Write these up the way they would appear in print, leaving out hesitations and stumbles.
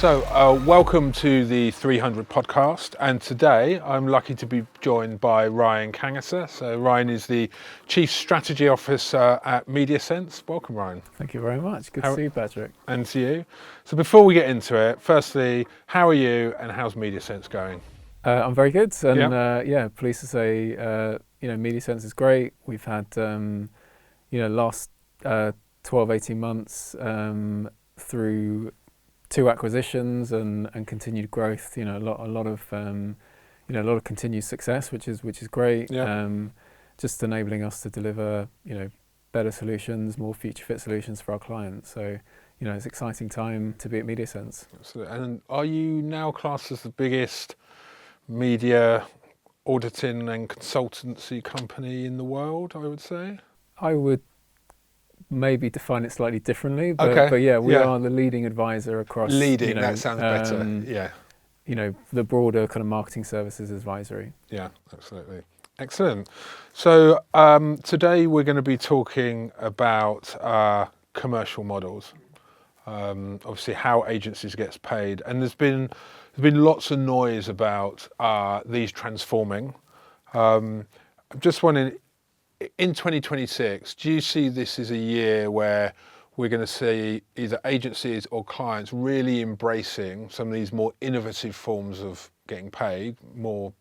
Welcome to the 300 podcast, and today I'm lucky to be joined by Ryan Kangisser. So Ryan is the Chief Strategy Officer at MediaSense. Welcome, Ryan. Thank you very much. Good to see you, Patrick. And to you. So before we get into it, firstly, how are you and how's MediaSense going? I'm very good, and pleased to say, MediaSense is great. We've had, last 12, 18 months through 2 acquisitions and continued growth. A lot of continued success, which is great. Yeah. Just enabling us to deliver, better solutions, more future fit solutions for our clients. So, it's an exciting time to be at MediaSense. Absolutely. And are you now classed as the biggest media auditing and consultancy company in the world, I would say? I would maybe define it slightly differently, but, okay. but yeah, we are the leading advisor across that sounds better. The broader kind of marketing services advisory. Yeah, absolutely. Excellent. So today we're going to be talking about commercial models. Obviously how agencies gets paid, and there's been lots of noise about these transforming. I'm just wondering, in 2026, do you see this as a year where we're going to see either agencies or clients really embracing some of these more innovative forms of getting paid, more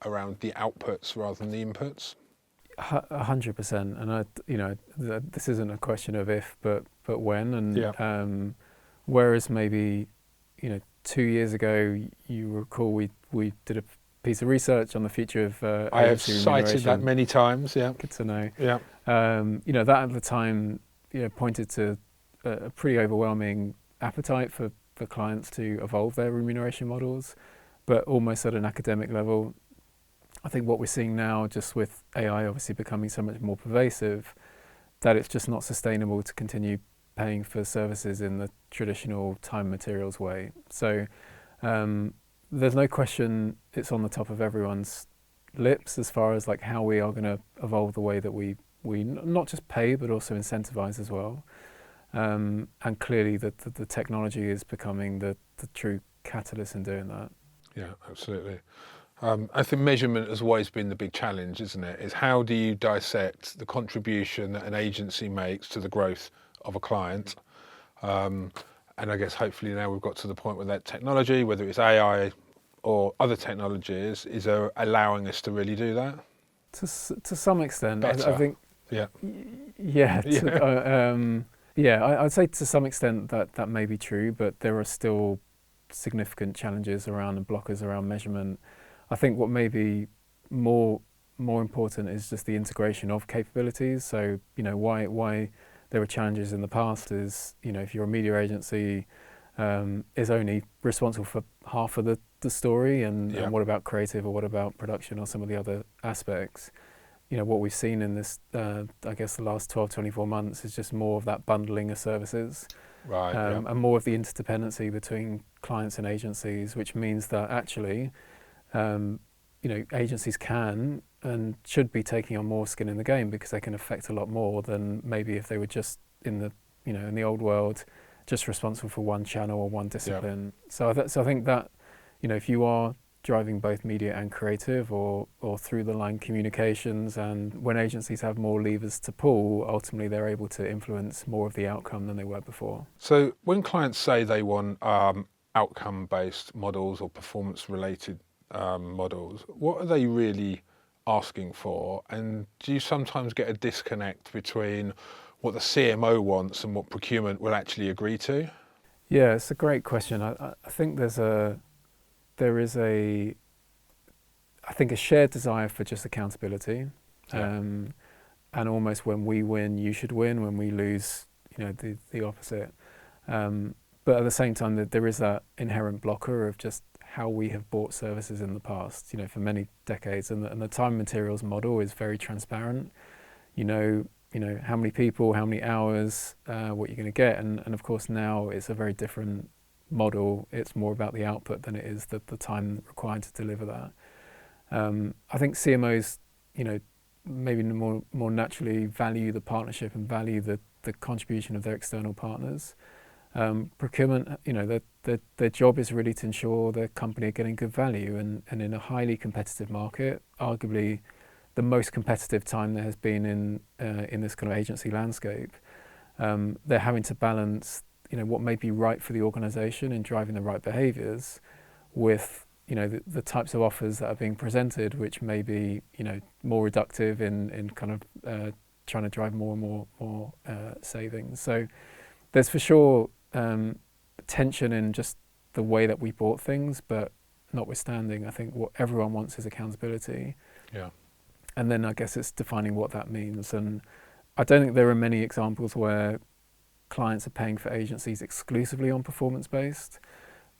around the outputs rather than the inputs? 100%, and this isn't a question of if, but when. And whereas maybe 2 years ago, you recall we did a piece of research on the future of I have cited that many times. Yeah, good to know. Yeah, that at the time pointed to a pretty overwhelming appetite for clients to evolve their remuneration models, but almost at an academic level. I think what we're seeing now, just with AI obviously becoming so much more pervasive, that it's just not sustainable to continue paying for services in the traditional time materials way. So there's no question it's on the top of everyone's lips as far as like how we are going to evolve the way that we not just pay but also incentivize as well. And clearly the technology is becoming the true catalyst in doing that. Yeah, absolutely. I think measurement has always been the big challenge, isn't it? Is how do you dissect the contribution that an agency makes to the growth of a client? And I guess hopefully now we've got to the point where that technology, whether it's AI or other technologies, is allowing us to really do that? To some extent. Better. I think. Yeah. I'd say to some extent that may be true, but there are still significant challenges around and blockers around measurement. I think what may be more important is just the integration of capabilities. So, why there were challenges in the past is, if you're a media agency, is only responsible for half of the story, and what about creative, or what about production, or some of the other aspects? What we've seen in this, I guess the last 12, 24 months is just more of that bundling of services. Right. And more of the interdependency between clients and agencies, which means that actually, agencies can and should be taking on more skin in the game, because they can affect a lot more than maybe if they were just in the old world, just responsible for one channel or one discipline. So I think that, if you are driving both media and creative, or through the line communications, and when agencies have more levers to pull, ultimately they're able to influence more of the outcome than they were before. So when clients say they want outcome-based models or performance-related models, what are they really asking for? And do you sometimes get a disconnect between what the CMO wants and what procurement will actually agree to? Yeah, it's a great question. I think there is a shared desire for just accountability, and almost when we win, you should win. When we lose, the opposite. But at the same time, there is that inherent blocker of just how we have bought services in the past, for many decades, and the time materials model is very transparent. How many people, how many hours, what you're going to get, and of course now it's a very different model. It's more about the output than it is the time required to deliver that. I think CMOs, maybe more naturally value the partnership and value the contribution of their external partners. Procurement, their job is really to ensure their company are getting good value, and in a highly competitive market, arguably the most competitive time there has been in this kind of agency landscape, they're having to balance, what may be right for the organisation in driving the right behaviours with, the types of offers that are being presented, which may be, more reductive in kind of trying to drive more and more savings. So there's for sure tension in just the way that we bought things, but notwithstanding, I think what everyone wants is accountability. Yeah. And then I guess it's defining what that means. And I don't think there are many examples where clients are paying for agencies exclusively on performance-based.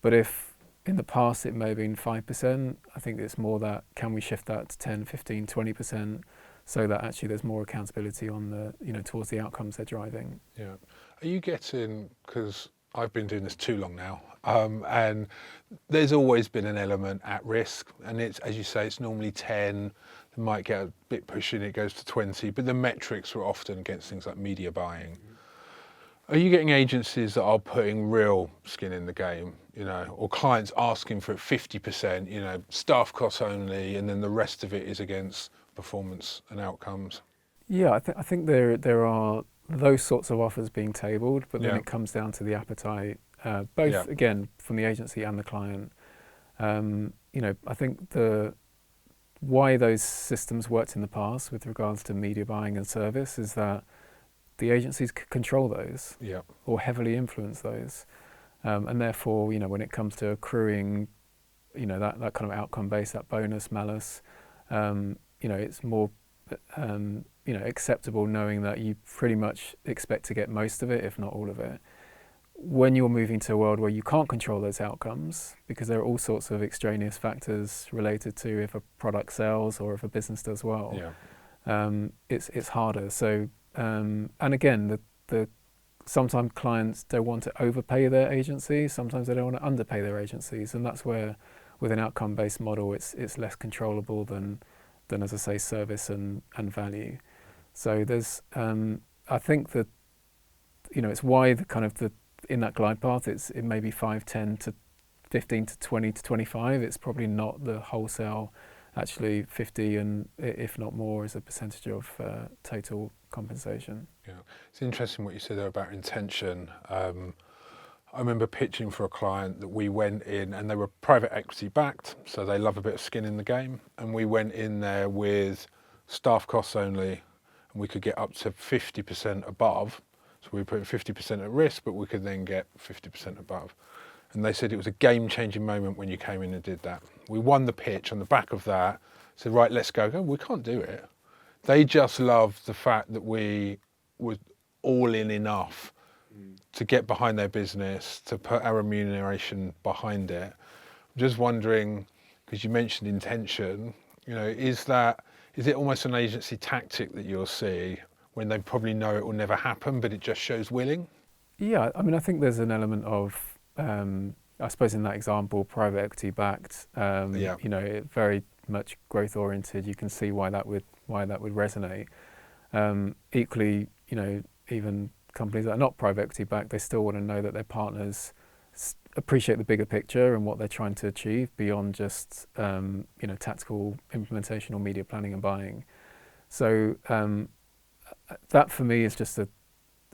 But if in the past it may have been 5%, I think it's more that can we shift that to 10, 15, 20%, so that actually there's more accountability on the, towards the outcomes they're driving. Yeah. Are you getting, because I've been doing this too long now, and there's always been an element at risk, and it's, as you say, it's normally 10, it might get a bit pushing, it goes to 20, but the metrics are often against things like media buying. Are you getting agencies that are putting real skin in the game, or clients asking for it 50%, staff costs only, and then the rest of it is against performance and outcomes? Yeah, I think there are those sorts of offers being tabled, but then it comes down to the appetite, both again from the agency and the client. I think why those systems worked in the past with regards to media buying and service is that the agencies could control those or heavily influence those, and therefore, when it comes to accruing, that kind of outcome based, that bonus malus, it's more acceptable knowing that you pretty much expect to get most of it, if not all of it. When you're moving to a world where you can't control those outcomes, because there are all sorts of extraneous factors related to if a product sells or if a business does well, it's harder. So, and again, the sometimes clients don't want to overpay their agencies, sometimes they don't want to underpay their agencies, and that's where, with an outcome-based model, it's less controllable than as I say, service and value. So there's, I think that, it's why in that glide path, it may be 5, 10 to 15 to 20 to 25. It's probably not the wholesale, actually 50 and if not more as a percentage of total compensation. Yeah, it's interesting what you said there about intention. I remember pitching for a client that we went in, and they were private equity backed, so they love a bit of skin in the game. And we went in there with staff costs only, and we could get up to 50% above. So we put 50% at risk, but we could then get 50% above. And they said it was a game-changing moment when you came in and did that. We won the pitch on the back of that, said, right, let's go. We can't do it. They just loved the fact that we were all in enough to get behind their business, to put our remuneration behind it. I'm just wondering, because you mentioned intention, is it almost an agency tactic that you'll see when they probably know it will never happen, but it just shows willing? Yeah, I mean, I think there's an element of, I suppose in that example, private equity backed, very much growth oriented. You can see why that would resonate. Equally, even companies that are not private equity backed, they still want to know that their partners appreciate the bigger picture and what they're trying to achieve beyond just tactical implementation or media planning and buying. So that for me is just an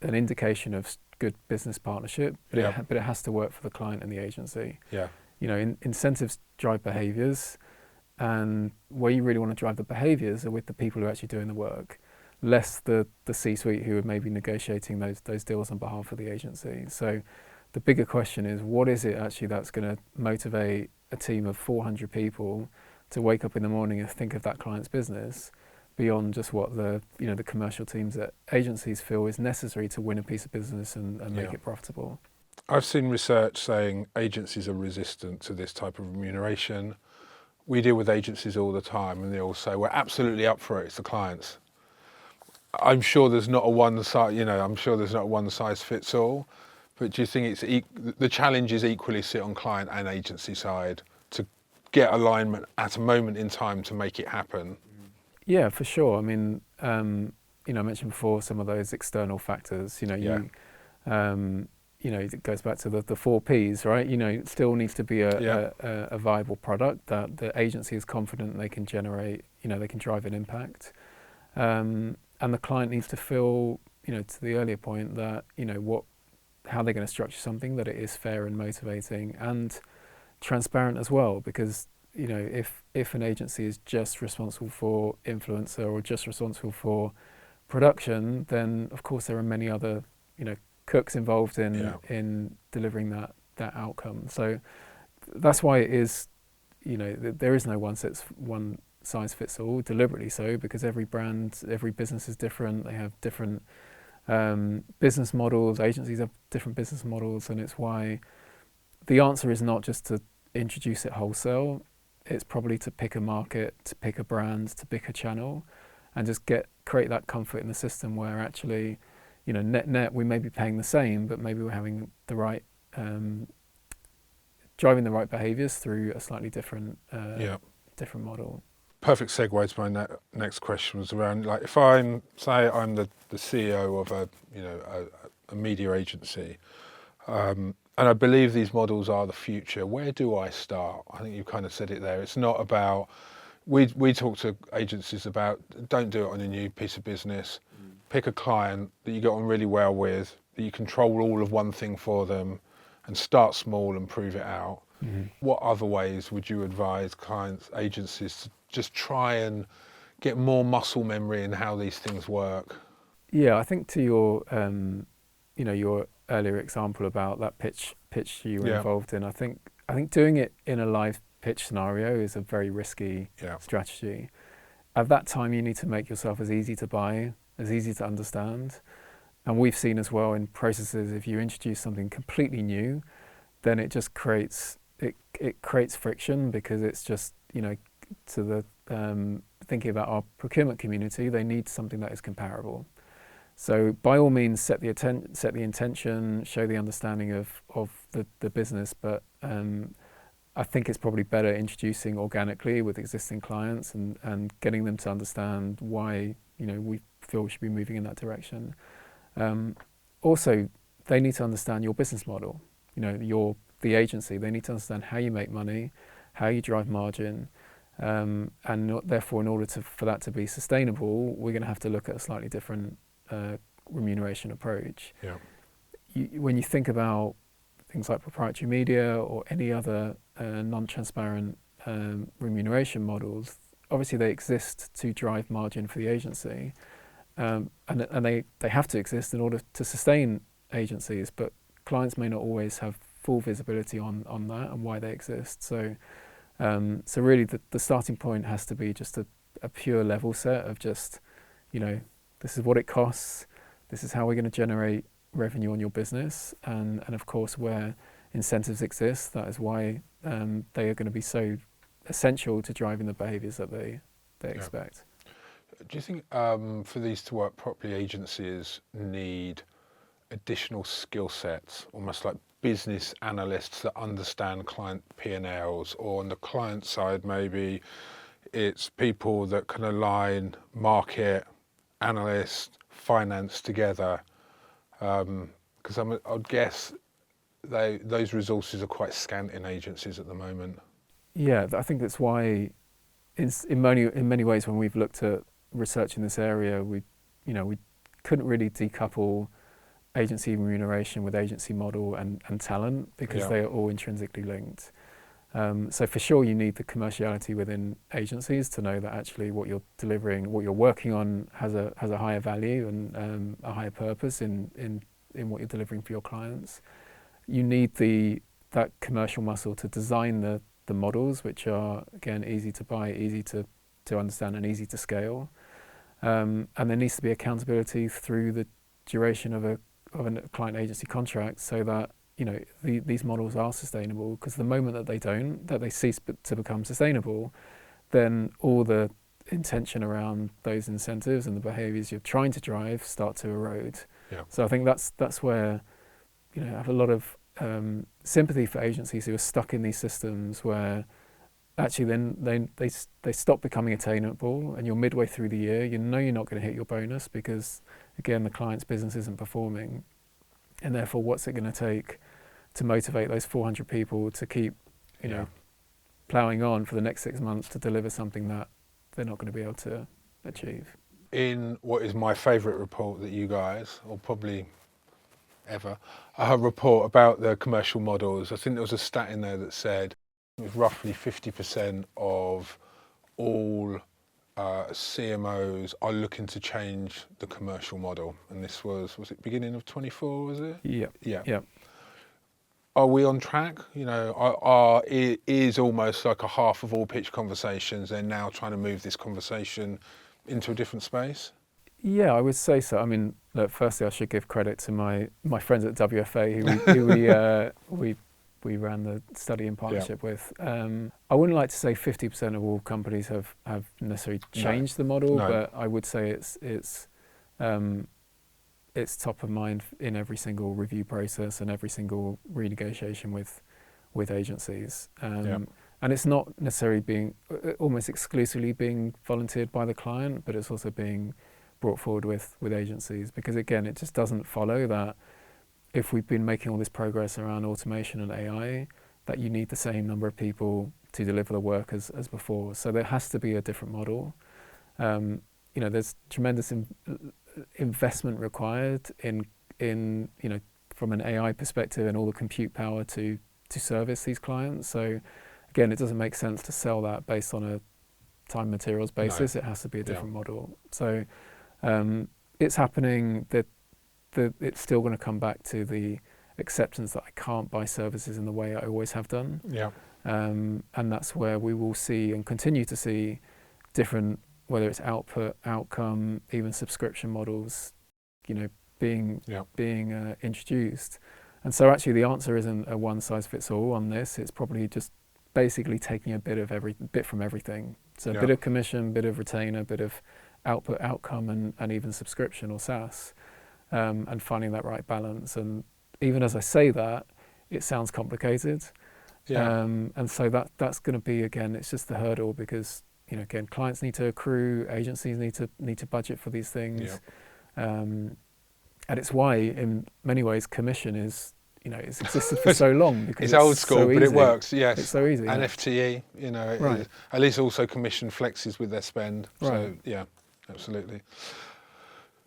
indication of good business partnership, but it has to work for the client and the agency. Yeah. Incentives drive behaviours, and where you really want to drive the behaviours are with the people who are actually doing the work, less the C-suite who are maybe negotiating those deals on behalf of the agency. So the bigger question is, what is it actually that's going to motivate a team of 400 people to wake up in the morning and think of that client's business beyond just what the commercial teams at agencies feel is necessary to win a piece of business and make it profitable? I've seen research saying agencies are resistant to this type of remuneration. We deal with agencies all the time, and they all say, we're absolutely up for it, it's the clients. I'm sure there's not a one size fits all, but do you think the challenge is equally sit on client and agency side to get alignment at a moment in time to make it happen? Yeah, for sure. I mean, I mentioned before some of those external factors. it goes back to the 4 Ps, right? It still needs to be Yeah. a viable product that the agency is confident they can generate, they can drive an impact. And the client needs to feel, to the earlier point, that, how they're going to structure something, that it is fair and motivating and transparent as well. Because, if an agency is just responsible for influencer or just responsible for production, then of course there are many other, cooks involved in delivering that outcome. So that's why it is, there is no one size fits all, deliberately so, because every brand, every business is different. They have different business models. Agencies have different business models, and it's why the answer is not just to introduce it wholesale. It's probably to pick a market, to pick a brand, to pick a channel, and just create that comfort in the system where actually, net we may be paying the same, but maybe we're having the right driving the right behaviours through a slightly different different model. Perfect segue to my next question was around, like, if I'm the CEO of a media agency, and I believe these models are the future. Where do I start? I think you kind of said it there. It's not about, we talk to agencies about, don't do it on a new piece of business. Pick a client that you get on really well with, that you control all of one thing for them, and start small and prove it out. Mm-hmm. What other ways would you advise clients, agencies, to just try and get more muscle memory in how these things work? Yeah, I think to your your earlier example about that pitch you were involved in, I think doing it in a live pitch scenario is a very risky strategy. At that time, you need to make yourself as easy to buy, as easy to understand. And we've seen as well in processes, if you introduce something completely new, then it just creates friction, because it's just, to the thinking about our procurement community, they need something that is comparable. So by all means, set the intention, show the understanding of the business, but I think it's probably better introducing organically with existing clients and getting them to understand why we feel we should be moving in that direction. Also, they need to understand your business model. The agency, they need to understand how you make money, how you drive margin, and therefore, in order for that to be sustainable, we're going to have to look at a slightly different remuneration approach. Yeah. When you think about things like proprietary media or any other non-transparent remuneration models, obviously they exist to drive margin for the agency, and they have to exist in order to sustain agencies, but clients may not always have full visibility on that and why they exist. So really the starting point has to be just a pure level set of just, this is what it costs, this is how we're going to generate revenue on your business, and of course where incentives exist, that is why they are going to be so essential to driving the behaviours that they expect. Do you think for these to work properly, agencies need additional skill sets, almost like business analysts that understand client P&Ls, or on the client side maybe it's people that can align market, analyst, finance together? Because I'd guess those resources are quite scant in agencies at the moment. Yeah, I think that's why in many ways when we've looked at research in this area, we couldn't really decouple agency remuneration with agency model and talent, because they are all intrinsically linked. So for sure you need the commerciality within agencies to know that actually what you're delivering, what you're working on has a higher value and a higher purpose in what you're delivering for your clients. You need that commercial muscle to design the models, which are again easy to buy, easy to understand and easy to scale. And there needs to be accountability through the duration of a client agency contract, so that these models are sustainable, because the moment that they cease to become sustainable, then all the intention around those incentives and the behaviours you're trying to drive start to erode. Yeah. So I think that's where I have a lot of sympathy for agencies who are stuck in these systems where actually then they stop becoming attainable, and you're midway through the year, you're not going to hit your bonus because again the client's business isn't performing. and therefore what's it going to take to motivate those 400 people to keep, ploughing on for the next 6 months to deliver something that they're not going to be able to achieve. In what is my favourite report that you guys, or probably ever, a report about the commercial models, I think there was a stat in there that said it was roughly 50% of all CMOs are looking to change the commercial model. And this was it beginning of 24, was it? Yeah. Are we on track? It is almost like a half of all pitch conversations. They're now trying to move this conversation into a different space. Yeah, I would say so. I mean, look, firstly, I should give credit to my friends at WFA who we ran the study in partnership with. I wouldn't like to say 50% of all companies have necessarily changed the model, but I would say it's top of mind in every single review process and every single renegotiation with agencies. And it's not necessarily being almost exclusively being volunteered by the client, but it's also being brought forward with agencies, because again, it just doesn't follow that if we've been making all this progress around automation and AI, that you need the same number of people to deliver the work as before. So there has to be a different model. There's tremendous investment required in from an AI perspective and all the compute power to service these clients. So again, it doesn't make sense to sell that based on a time materials basis. It has to be a different model. So it's happening. That it's still going to come back to the acceptance that I can't buy services in the way I always have done. And that's where we will see and continue to see different, whether it's output, outcome, even subscription models, being introduced. And so actually the answer isn't a one size fits all on this. It's probably just basically taking a bit from everything. So a bit of commission, bit of retainer, bit of output, outcome, and even subscription or SaaS, and finding that right balance. And even as I say that, it sounds complicated. And so that's going to be, again, it's just the hurdle, because again, clients need to accrue, agencies need to budget for these things, and it's why in many ways commission is it's existed for so long, because it's old school, so but easy. It works. Yes, it's so easy. And FTE, Right. At least also commission flexes with their spend. Right. So yeah, absolutely.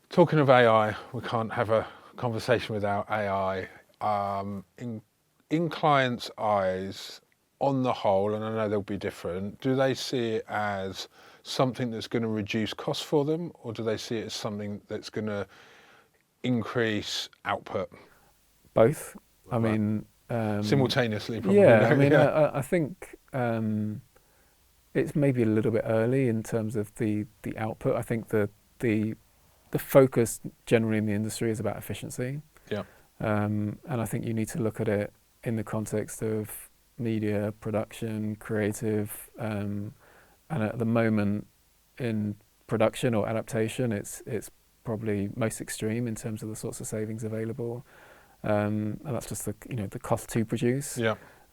Talking of AI, we can't have a conversation without AI. In clients' eyes, on the whole, and I know they'll be different, do they see it as something that's going to reduce costs for them, or do they see it as something that's going to increase output? Both. I Right. mean, simultaneously, probably. Yeah, I mean, I think it's maybe a little bit early in terms of the output. I think the focus generally in the industry is about efficiency. And I think you need to look at it in the context of media production, creative, and at the moment in production or adaptation, it's probably most extreme in terms of the sorts of savings available, and that's just the cost to produce.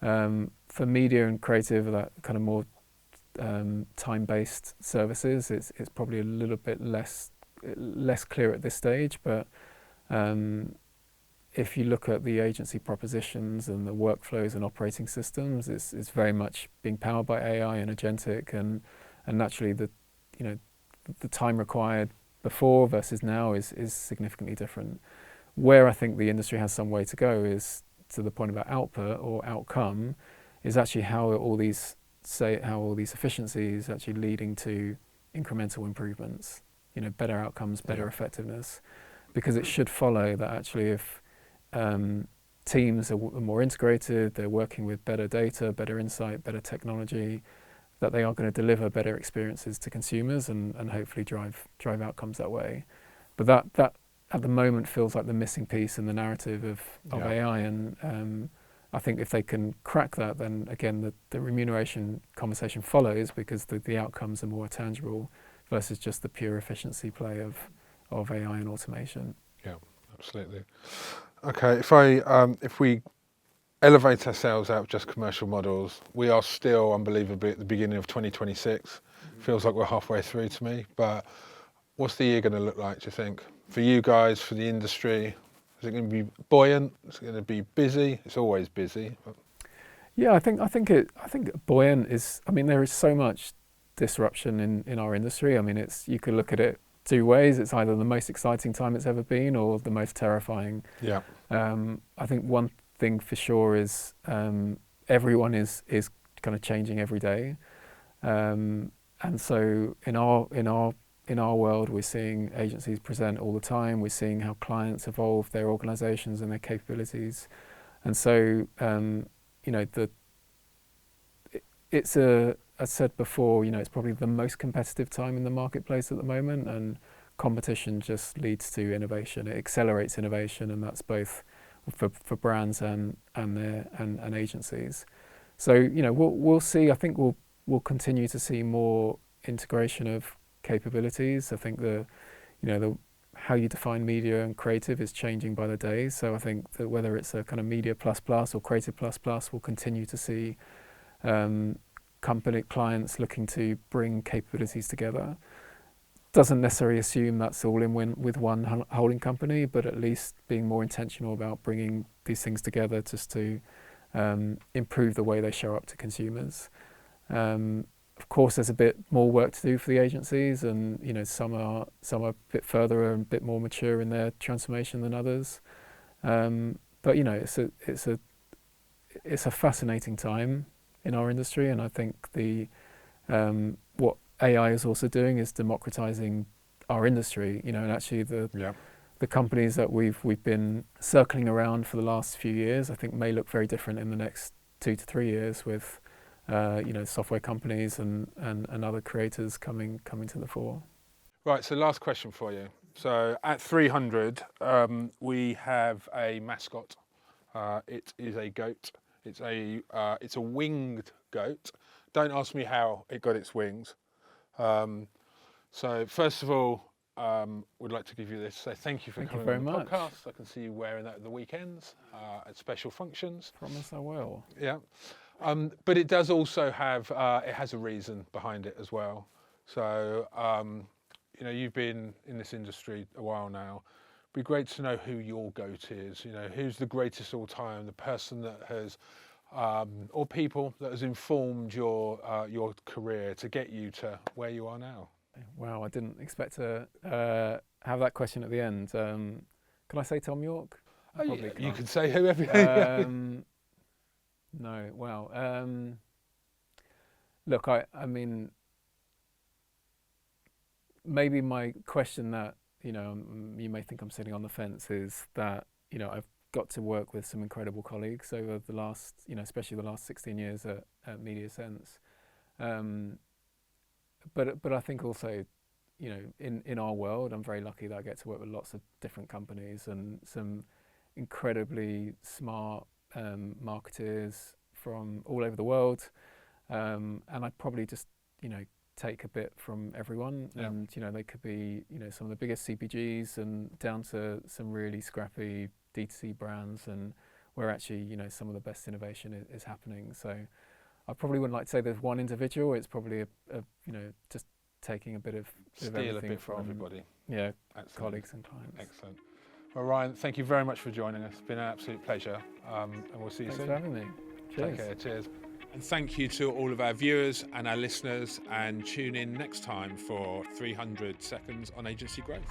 For media and creative, that kind of more time-based services, it's probably a little bit less clear at this stage, but if you look at the agency propositions and the workflows and operating systems, it's very much being powered by AI and agentic, and naturally the time required before versus now is significantly different. Where I think the industry has some way to go is to the point about output or outcome, is actually how all these efficiencies actually leading to incremental improvements, better outcomes, better effectiveness, because it should follow that actually if teams are more integrated, they're working with better data, better insight, better technology, that they are going to deliver better experiences to consumers and hopefully drive outcomes that way. But that at the moment feels like the missing piece in the narrative of AI, and I think if they can crack that, then again the remuneration conversation follows, because the outcomes are more tangible versus just the pure efficiency play of AI and automation. Yeah, absolutely. Okay, if we elevate ourselves out of just commercial models, we are still unbelievably at the beginning of 2026. Feels like we're halfway through to me, but what's the year going to look like, do you think? For you guys, for the industry, Is it going to be buoyant? Is it going to be busy? It's always busy. Yeah, I think buoyant is. I mean, there is so much disruption in our industry. I mean, you could look at it two ways. It's either the most exciting time it's ever been, or the most terrifying. Yeah. I think one thing for sure is everyone is kind of changing every day, and so in our world, we're seeing agencies present all the time. We're seeing how clients evolve their organisations and their capabilities, and so it's as said before, it's probably the most competitive time in the marketplace at the moment, and competition just leads to innovation. It accelerates innovation, and that's both for brands and agencies. So we'll see. I think we'll continue to see more integration of capabilities. I think the how you define media and creative is changing by the day. So I think that whether it's a kind of media plus plus or creative plus plus, we'll continue to see company clients looking to bring capabilities together. Doesn't necessarily assume that's all in with one holding company, but at least being more intentional about bringing these things together just to improve the way they show up to consumers. Of course, there's a bit more work to do for the agencies, and some are a bit further and a bit more mature in their transformation than others. But it's a fascinating time in our industry, and I think what AI is also doing is democratizing our industry. And actually the companies that we've been circling around for the last few years, I think may look very different in the next 2 to 3 years with software companies and other creators coming to the fore. Right, so last question for you. So at 300, we have a mascot. It is a goat. It's a winged goat. Don't ask me how it got its wings. So first of all, we'd like to give you this. So thank you for coming on the podcast. I can see you wearing that at the weekends at special functions. Promise I will. Yeah. But it does also have, it has a reason behind it as well. So, you've been in this industry a while now. It'd be great to know who your goat is. Who's the greatest all time, the person that has, or people that has informed your career to get you to where you are now. Wow, I didn't expect to have that question at the end. Can I say Tom York? Oh, yeah, you can say whoever. No, well, look, I mean, maybe my question that, you may think I'm sitting on the fence is that, I've got to work with some incredible colleagues over the last, especially the last 16 years at MediaSense. But I think also, in our world, I'm very lucky that I get to work with lots of different companies and some incredibly smart marketers from all over the world, and I'd probably just take a bit from everyone. Yeah. And they could be some of the biggest CPGs and down to some really scrappy D2C brands, and where actually some of the best innovation is happening. So I probably wouldn't like to say there's one individual. It's probably a just taking a bit of everything from everybody. Yeah, excellent. Colleagues and clients. Excellent. Well, Ryan, thank you very much for joining us. It's been an absolute pleasure, and we'll see you soon. Thanks for having me. Cheers. Take care. Cheers. And thank you to all of our viewers and our listeners, and tune in next time for 300 Seconds on Agency Growth.